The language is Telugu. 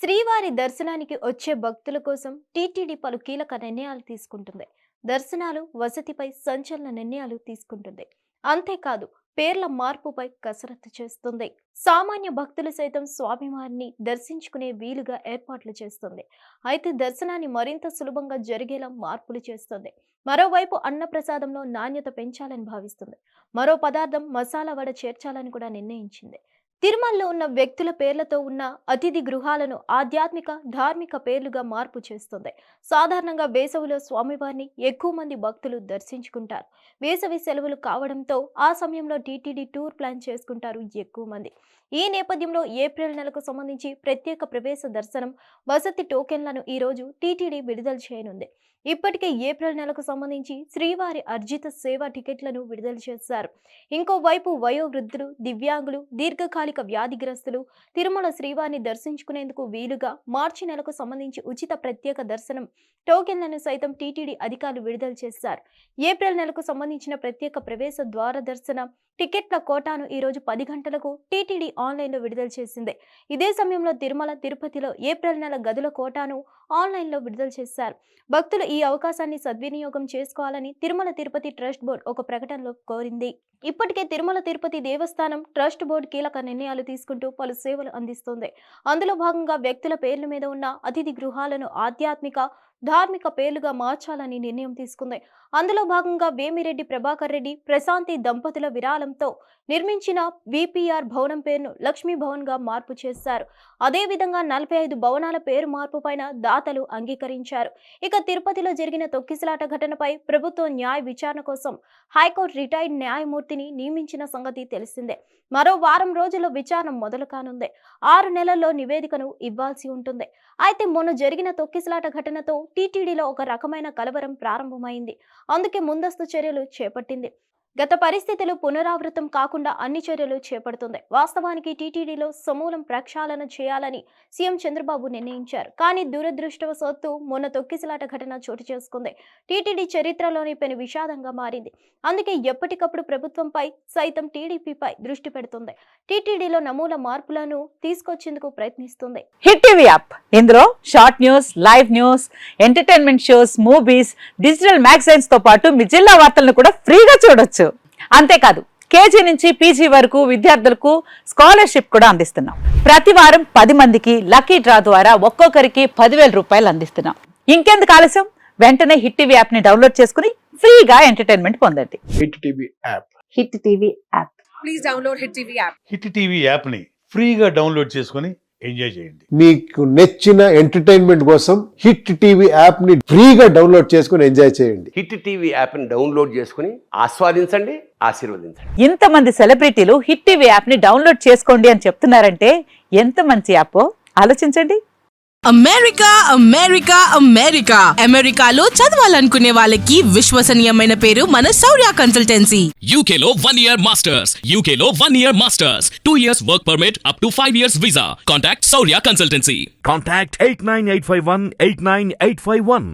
శ్రీవారి దర్శనానికి వచ్చే భక్తుల కోసం టీటీడీ పలు కీలక నిర్ణయాలు తీసుకుంటుంది. దర్శనాలు, వసతిపై సంచలన నిర్ణయాలు తీసుకుంటుంది. అంతేకాదు, పేర్ల మార్పుపై కసరత్తు చేస్తుంది. సామాన్య భక్తులు సైతం స్వామివారిని దర్శించుకునే వీలుగా ఏర్పాట్లు చేస్తుంది. అయితే దర్శనాన్ని మరింత సులభంగా జరిగేలా మార్పులు చేస్తుంది. మరోవైపు అన్నప్రసాదంలో నాణ్యత పెంచాలని భావిస్తుంది. మరో పదార్థం మసాలా వడ చేర్చాలని కూడా నిర్ణయించింది. తిరుమలలో ఉన్న వ్యక్తుల పేర్లతో ఉన్న అతిథి గృహాలను ఆధ్యాత్మిక, ధార్మిక పేర్లుగా మార్పు చేస్తుంది. సాధారణంగా వేసవిలో స్వామివారిని ఎక్కువ మంది భక్తులు దర్శించుకుంటారు. వేసవి సెలవులు కావడంతో ఆ సమయంలో టీటీడీ టూర్ ప్లాన్ చేసుకుంటారు ఎక్కువ మంది. ఈ నేపథ్యంలో ఏప్రిల్ నెలకు సంబంధించి ప్రత్యేక ప్రవేశ దర్శనం, వసతి టోకెన్లను ఈ రోజు టీటీడీ విడుదల చేయనుంది. ఇప్పటికే ఏప్రిల్ నెలకు సంబంధించి శ్రీవారి అర్జిత సేవ టికెట్లను విడుదల చేశారు. ఇంకోవైపు వయోవృద్ధులు, దివ్యాంగులు, దీర్ఘకాలిక వ్యాధిగ్రస్తులు తిరుమల శ్రీవారిని దర్శించుకునేందుకు వీలుగా మార్చి నెలకు సంబంధించి ఉచిత ప్రత్యేక దర్శనం టోకెన్లను సైతం టీటీడీ అధికారులు విడుదల చేశారు. ఏప్రిల్ నెలకు సంబంధించిన ప్రత్యేక ప్రవేశ ద్వార దర్శన టికెట్ల కోటాను ఈ రోజు 10 గంటలకు టీటీడీ ఆన్లైన్లో విడుదల చేసింది. ఇదే సమయంలో తిరుమల, తిరుపతిలో ఏప్రిల్ నెల గదుల కోటాను ఆన్లైన్లో విడుదల చేశారు. భక్తులు ఈ అవకాశాన్ని సద్వినియోగం చేసుకోవాలని తిరుమల తిరుపతి ట్రస్ట్ బోర్డు ఒక ప్రకటనలో కోరింది. ఇప్పటికే తిరుమల తిరుపతి దేవస్థానం ట్రస్ట్ బోర్డు కీలక నిర్ణయాలు తీసుకుంటూ పలు సేవలు అందిస్తోంది. అందులో భాగంగా వ్యక్తుల పేర్ల మీద ఉన్న అతిథి గృహాలను ఆధ్యాత్మిక, ధార్మిక పేర్లుగా మార్చాలని నిర్ణయం తీసుకుంది. అందులో భాగంగా వేమిరెడ్డి ప్రభాకర్ రెడ్డి, ప్రశాంతి దంపతుల విరాళంతో నిర్మించిన విపిఆర్ భవనం పేరును లక్ష్మీ భవన్ గా మార్పు చేశారు. అదేవిధంగా 45 భవనాల పేరు మార్పు పైన దాతలు అంగీకరించారు. ఇక తిరుపతిలో జరిగిన తొక్కిసలాట ఘటనపై ప్రభుత్వం న్యాయ విచారణ కోసం హైకోర్టు రిటైర్డ్ న్యాయమూర్తిని నియమించిన సంగతి తెలిసిందే. మరో వారం రోజుల్లో విచారణ మొదలు కానుంది. 6 నెలల్లో నివేదికను ఇవ్వాల్సి ఉంటుంది. అయితే మొన్న జరిగిన తొక్కిసలాట ఘటనతో టీటీడీలో ఒక రకమైన కలవరం ప్రారంభమైంది. అందుకే ముందస్తు చర్యలు చేపట్టింది. గత పరిస్థితులు పునరావృతం కాకుండా అన్ని చర్యలు చేపడుతుంది. వాస్తవానికి టీటీడీలో సమూలం ప్రక్షాళన చేయాలని సీఎం చంద్రబాబు నిర్ణయించారు. కానీ దురదృష్టవశాత్తు మొన్న తొక్కిసలాట ఘటన చోటు చేసుకుంది. టీటీడీ చరిత్రలోని పెను విషాదంగా మారింది. అందుకే ఎప్పటికప్పుడు ప్రభుత్వంపై సైతం టీడీపీపై దృష్టి పెడుతుంది. టీటీడీలో నమూల మార్పులను తీసుకొచ్చేందుకు ప్రయత్నిస్తుంది. హిట్ టీవీ యాప్, ఇందులో short news, live news, entertainment shows, movies, digital magazines తో పాటు మీ జిల్లా వార్తలను కూడా ఫ్రీగా చూడొచ్చు. అంతేకాదు, కేజీ నుంచి పీజీ వరకు విద్యార్థులకు స్కాలర్షిప్ కూడా అందిస్తున్నాం. ప్రతి వారం 10 మందికి లక్కీ డ్రా ద్వారా ఒక్కొక్కరికి 10,000 రూపాయలు అందిస్తున్నాం. ఇంకెందుకు ఆలస్యం, వెంటనే హిట్ టీవీ యాప్ ని డౌన్లోడ్ చేసుకుని ఫ్రీగా ఎంటర్టైన్మెంట్ పొందండి. Hit TV app. Hit TV app. Please download hit TV app. Hit TV app ని ఫ్రీగా డౌన్లోడ్ చేసుకుని ఎంజాయ్ చేయండి. మీకు నచ్చిన ఎంటర్టైన్మెంట్ కోసం హిట్ టీవీ యాప్ ని ఫ్రీగా డౌన్లోడ్ చేసుకుని ఎంజాయ్ చేయండి. హిట్ టీవీ యాప్ ని డౌన్లోడ్ చేసుకుని ఆస్వాదించండి, ఆశీర్వదించండి. ఇంతమంది సెలబ్రిటీలు హిట్ టీవీ యాప్ ని డౌన్లోడ్ చేసుకోండి అని చెప్తున్నారంటే ఎంత మంచి యాప్ ఆలోచించండి. అమెరికా అమెరికా అమెరికా అమెరికాలో చదవాలనుకునే వాళ్ళకి విశ్వసనీయమైన పేరు మన శౌర్య కన్సల్టెన్సీ. UK లో 1 year masters. UK లో 1 year masters. 2 years work permit up to 5 years visa. Contact Saurya Consultancy. Contact 89851 89851.